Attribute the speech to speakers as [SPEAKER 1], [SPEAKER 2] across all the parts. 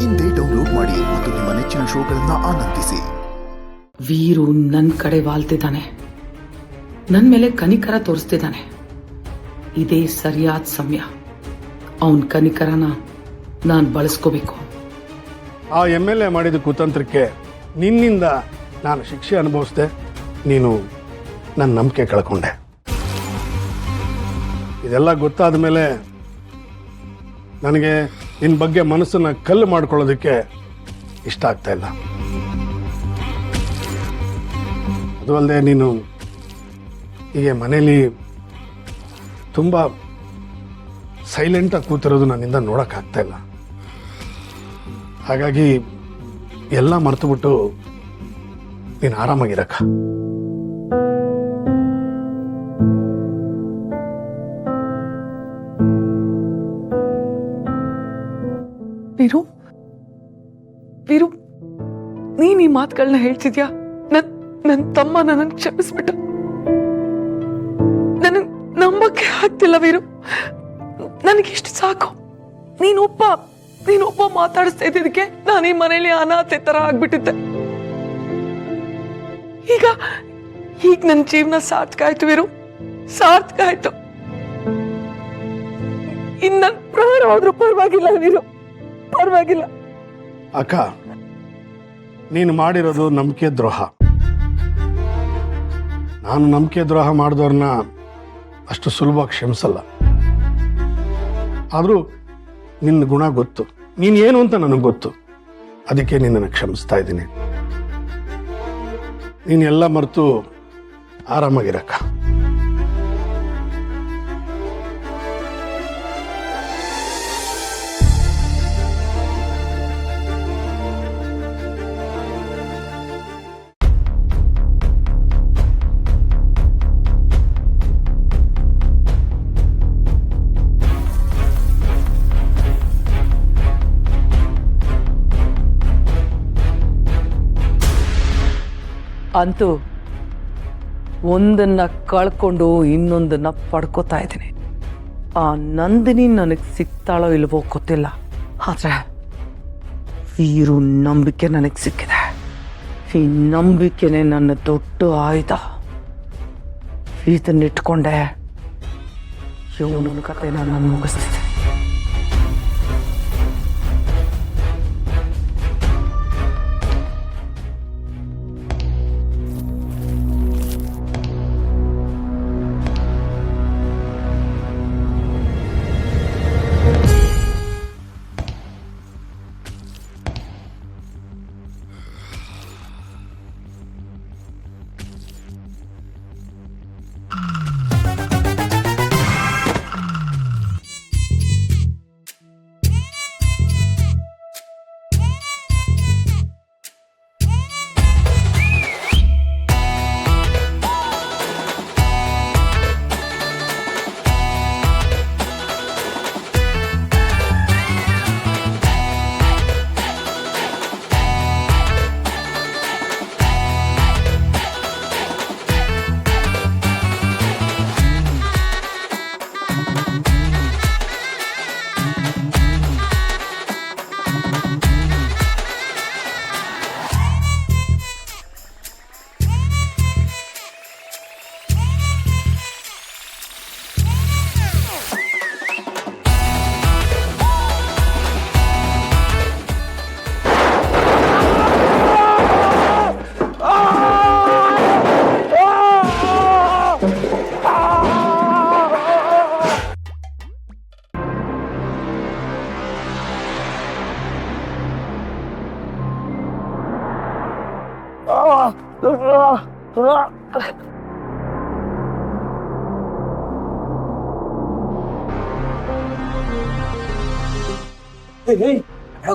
[SPEAKER 1] ಇಂದೇ ಡೌನ್ಲೋಡ್ ಮಾಡಿ ಮತ್ತು ನಿಮ್ಮ ನೆಚ್ಚಿನ ಶೋಗಳನ್ನ ಆನಂದಿಸಿ.
[SPEAKER 2] ವೀರು ನನ್ನ ಕಡೆ ವಾಲ್ತಿದ್ದಾನೆ, ನನ್ನ ಮೇಲೆ ಕನಿಕರ ತೋರಿಸ್ತಿದ್ದಾನೆ. ಇದೇ ಸರಿಯಾದ ಸಮಯ. ಅವನ್ ಕನಿಕರನ ನಾನು ಬಳಸ್ಕೋಬೇಕು.
[SPEAKER 3] ಆ MLA ಮಾಡಿದ ಕುತಂತ್ರಕ್ಕೆ ನಿನ್ನಿಂದ ನಾನು ಶಿಕ್ಷೆ ಅನುಭವಿಸಿದೆ. ನೀನು ನನ್ನ ನಂಬಿಕೆ ಕಳ್ಕೊಂಡೆ. ಇದೆಲ್ಲ ಗೊತ್ತಾದ ಮೇಲೆ ನನಗೆ ನಿನ್ನ ಬಗ್ಗೆ ಮನಸ್ಸನ್ನ ಕಲ್ಲು ಮಾಡ್ಕೊಳ್ಳೋದಕ್ಕೆ ಇಷ್ಟ ಆಗ್ತಾ ಇಲ್ಲ. ಅದು ಅಲ್ಲದೆ ನೀನು ಹೀಗೆ ಮನೇಲಿ ತುಂಬ ಸೈಲೆಂಟಾಗಿ ಕೂತಿರೋದು ನನ್ನಿಂದ ನೋಡೋಕ್ಕಾಗ್ತಾ ಇಲ್ಲ. ಹಾಗಾಗಿ ಎಲ್ಲ ಮರ್ತುಬಿಟ್ಟು ನೀನು ಆರಾಮಾಗಿರಕ್ಕ.
[SPEAKER 2] ವೀರು, ವೀರು, ನೀನ್ ಈ ಮಾತುಗಳನ್ನ ಹೇಳ್ತಿದ್ಯಾ? ನನ್ನ ತಮ್ಮ ನನ್ನ ಕ್ಷಮಿಸ್ಬಿಟ್ಟ. ನನಗ್ ನಂಬಕ್ಕೆ ಆಗ್ತಿಲ್ಲ ವೀರು. ನನಗಿಷ್ಟು ಸಾಕು. ನೀನೊಬ್ಬ ಮಾತಾಡಿಸ್ತಾ ಇದ್ದಿದ್ದಕ್ಕೆ ನಾನು ಈ ಮನೇಲಿ ಅನಾಥೆ ತರ ಆಗ್ಬಿಟ್ಟಿದ್ದೆ. ಈಗ ನನ್ನ ಜೀವನ ಸಾರ್ಥಕ ಆಯ್ತು ವೀರು, ಸಾರ್ಥಕ ಆಯ್ತು. ಇನ್ನು ನನ್ನ ಪ್ರಾಣ ಹೋದ್ರೂ ಪರವಾಗಿಲ್ಲ ವೀರು, ಪರವಾಗಿಲ್ಲ.
[SPEAKER 3] ಅಕ್ಕ, ನೀನು ಮಾಡಿರೋದು ನಂಬಿಕೆ ದ್ರೋಹ. ನಾನು ನಂಬಿಕೆ ದ್ರೋಹ ಮಾಡಿದವ್ರನ್ನ ಅಷ್ಟು ಸುಲಭವಾಗಿ ಕ್ಷಮಿಸಲ್ಲ. ಆದರೂ ನಿನ್ನ ಗುಣ ಗೊತ್ತು, ನೀನು ಏನು ಅಂತ ನನಗೆ ಗೊತ್ತು. ಅದಕ್ಕೆ ನಿನ್ನನ್ನು ಕ್ಷಮಿಸ್ತಾ ಇದ್ದೀನಿ. ನೀನು ಎಲ್ಲ ಮರೆತು ಆರಾಮಾಗಿರಕ್ಕ.
[SPEAKER 2] ಅಂತೂ ಒಂದನ್ನ ಕಳ್ಕೊಂಡು ಇನ್ನೊಂದನ್ನ ಪಡ್ಕೋತಾ ಇದ್ದೀನಿ. ಆ ನಂದಿನಿ ನನಗೆ ಸಿಗ್ತಾಳೋ ಇಲ್ವೋ ಗೊತ್ತಿಲ್ಲ, ಆದ್ರೆ ವೀರು ನಂಬಿಕೆ ನನಗೆ ಸಿಕ್ಕಿದೆ. ಈ ನಂಬಿಕೆನೆ ನನ್ನ ದೊಡ್ಡ ಆಯುಧ. ಇದನ್ನಿಟ್ಕೊಂಡೆ ಇವನ ಕಥೆನ ನಾನು ಮುಗಿಸ್ತಿದ್ದೆ.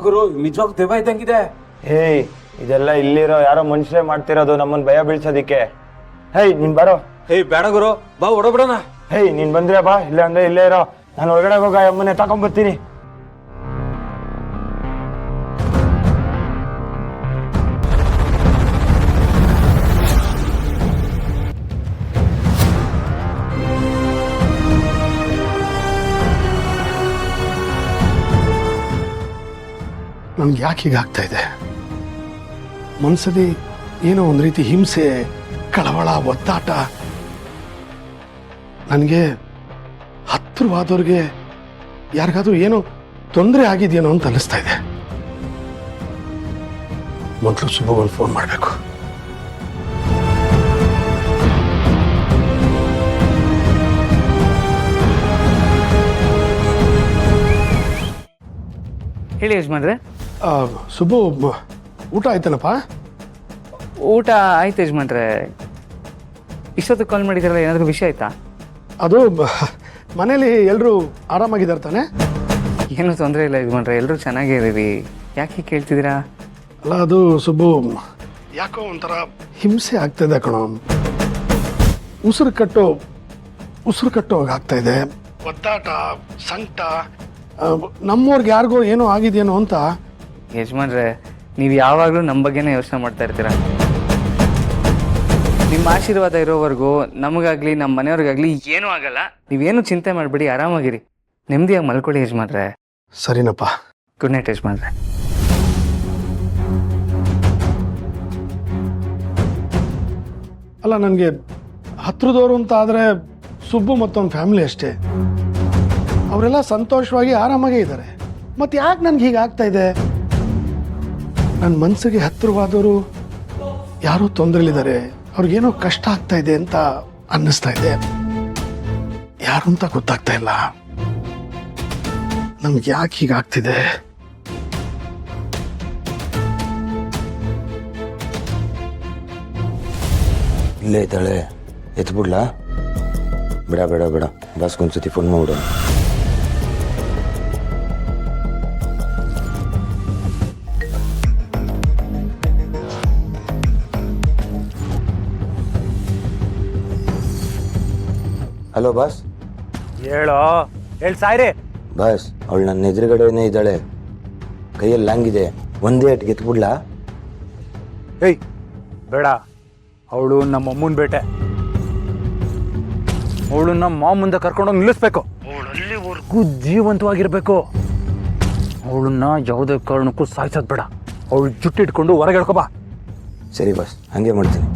[SPEAKER 4] ಗುರು, ನಿಜವಾಗ ದೆವ್ವ ಇದ್ದಂಗಿದೆ.
[SPEAKER 5] ಹೇಯ್, ಇದೆಲ್ಲ ಇಲ್ಲಿರೋ ಯಾರೋ ಮನುಷ್ಯರೇ ಮಾಡ್ತಿರೋದು ನಮ್ಮನ್ನ ಭಯ ಬೀಳ್ಸೋದಿಕ್ಕೆ. ಹೇಯ್, ನೀನ್ ಬರೋ.
[SPEAKER 4] ಹೇಯ್ ಬೇಡ ಗುರು, ಬಾ ಹೊಡಬಿಡೋಣ.
[SPEAKER 5] ಹೇಯ್, ನೀನ್ ಬಂದ್ರೆ ಬಾ, ಇಲ್ಲ ಅಂದ್ರೆ ಇಲ್ಲೇ ಇರೋ. ನಾನು ಒಳಗಡೆ ಹೋಗ ಅಮ್ಮನೆ ತಗೊಂಡ್ಬರ್ತೀನಿ.
[SPEAKER 3] ನನ್ಗೆ ಯಾಕೆ ಹೀಗಾಗ್ತಾ ಇದೆ? ಮನಸ್ಸಲ್ಲಿ ಏನೋ ಒಂದು ರೀತಿ ಹಿಂಸೆ, ಕಳವಳ, ಒತ್ತಾಟ. ನನಗೆ ಹತ್ತಿರವಾದವ್ರಿಗೆ ಯಾರಿಗಾದ್ರೂ ಏನೋ ತೊಂದರೆ ಆಗಿದೆಯೇನೋ ಅಂತ ಅನ್ನಿಸ್ತಾ ಇದೆ. ಮೊದಲು ಶುಭಗೊಂದು ಫೋನ್ ಮಾಡಬೇಕು.
[SPEAKER 6] ಹೇಳಿ ಯಜಮಾನ್ರೆ.
[SPEAKER 3] ಸುಬ್ಬು, ಊಟ ಆಯ್ತೇನಪ್ಪ?
[SPEAKER 6] ಊಟ ಆಯ್ತು ಯಜಮಾನ್ರೆ. ಇಷ್ಟೊತ್ತಿಗೆ ಕಾಲ್ ಮಾಡಿದಾರಲ್ಲ, ಏನಾದರೂ ವಿಷಯ ಆಯ್ತಾ?
[SPEAKER 3] ಅದು ಮನೇಲಿ ಎಲ್ಲರೂ ಆರಾಮಾಗಿದ್ದಾರೆ ತಾನೆ?
[SPEAKER 6] ಏನೂ ತೊಂದರೆ ಇಲ್ಲ ಯಜಮಾನ್ರೆ, ಎಲ್ಲರೂ ಚೆನ್ನಾಗಿದ್ದೀವಿ. ಯಾಕೆ ಕೇಳ್ತಿದ್ದೀರಾ?
[SPEAKER 3] ಅಲ್ಲ, ಅದು ಸುಬ್ಬು ಯಾಕೋ ಒಂಥರ ಹಿಂಸೆ ಆಗ್ತಾಯಿದೆ ಕಣೋ. ಉಸಿರು ಕಟ್ಟೋ ಆಗ್ತಾ ಇದೆ. ಒದ್ದಾಟ, ಸಂಕಟ, ನಮ್ಮವ್ರಿಗೆ ಯಾರಿಗೋ ಏನೋ ಆಗಿದೆಯೇನೋ ಅಂತ.
[SPEAKER 6] ಯಜಮಾನ್ರೆ, ನೀವು ಯಾವಾಗಲೂ ನಮ್ಮ ಬಗ್ಗೆನೇ ಯೋಚನೆ ಮಾಡ್ತಾ ಇರ್ತೀರ. ನಿಮ್ಮ ಆಶೀರ್ವಾದ ಇರೋವರೆಗೂ ನಮಗಾಗಲಿ ನಮ್ಮ ಮನೆಯವ್ರಿಗಾಗಲಿ ಏನೂ ಆಗಲ್ಲ. ನೀವೇನು ಚಿಂತೆ ಮಾಡಬೇಡಿ, ಆರಾಮಾಗಿರಿ, ನೆಮ್ಮದಿಯಾಗಿ ಮಲ್ಕೊಳ್ಳಿ ಯಜಮಾನ್ರೆ.
[SPEAKER 3] ಸರಿನಪ್ಪ.
[SPEAKER 6] ಗುಡ್ ನೈಟ್ ಯಜಮಾನ್ರೆ.
[SPEAKER 3] ಅಲ್ಲ, ನನಗೆ ಹತ್ರದವರು ಅಂತ ಆದರೆ ಸುಬ್ಬು ಮತ್ತೊಂದು ಫ್ಯಾಮಿಲಿ ಅಷ್ಟೇ. ಅವರೆಲ್ಲ ಸಂತೋಷವಾಗಿ ಆರಾಮಾಗೇ ಇದ್ದಾರೆ. ಮತ್ತೆ ಯಾಕೆ ನನಗೆ ಹೀಗಾಗ್ತಾ ಇದೆ? ನನ್ನ ಮನಸ್ಸಿಗೆ ಹತ್ತಿರವಾದವರು ಯಾರೋ ತೊಂದರೆಲಿದ್ದಾರೆ, ಅವ್ರಿಗೇನೋ ಕಷ್ಟ ಆಗ್ತಾ ಇದೆ ಅಂತ ಅನ್ನಿಸ್ತಾ ಇದೆ. ಯಾರು ಅಂತ ಗೊತ್ತಾಗ್ತಾ ಇಲ್ಲ. ನಮ್ಗೆ ಯಾಕೆ ಹೀಗಾಗ್ತಿದೆ?
[SPEAKER 7] ಇಲ್ಲೇ ಇದ್ದಾಳೆ, ಎತ್ಬಿಡ್ಲಾ? ಬೇಡ ಬೇಡ ಬೇಡ, ಬಾಸ್ಗೊಂದ್ಸತಿ ಫೋನ್ ಮಾಡ್ಬಿಡು. Hello boss.
[SPEAKER 4] ಹೇಳಿ ಸಾಯ್ರಿ.
[SPEAKER 7] ಬಾಸ್, ಅವಳು ನನ್ನ ಎದುರುಗಡೆನೇ ಇದ್ದಾಳೆ, ಕೈಯಲ್ಲಿ ಲಾಂಗಿದೆ, ಒಂದೇ ಅಟ್ಗೆ ಎತ್ಬಿಡ್ಲಾ?
[SPEAKER 4] ಏಯ್ ಬೇಡ, ಅವಳು ನಮ್ಮ ಅಮ್ಮನ ಬೇಟೆ. ಅವಳು ನಮ್ಮ ಮಾವ ಮುಂದೆ ಕರ್ಕೊಂಡೋಗಿ ನಿಲ್ಲಿಸ್ಬೇಕು. ಅವಳು ಅಲ್ಲಿವರೆಗೂ ಜೀವಂತವಾಗಿರ್ಬೇಕು. ಅವಳನ್ನ ಯಾವುದೇ ಕಾರಣಕ್ಕೂ ಸಾಯಿಸೋದು ಬೇಡ. ಅವಳು ಜುಟ್ಟಿಟ್ಕೊಂಡು ಹೊರಗೆ ಹೇಳ್ಕೊಬಾ.
[SPEAKER 7] ಸರಿ ಬಾಸ್, ಹಂಗೆ ಮಾಡ್ತೀನಿ.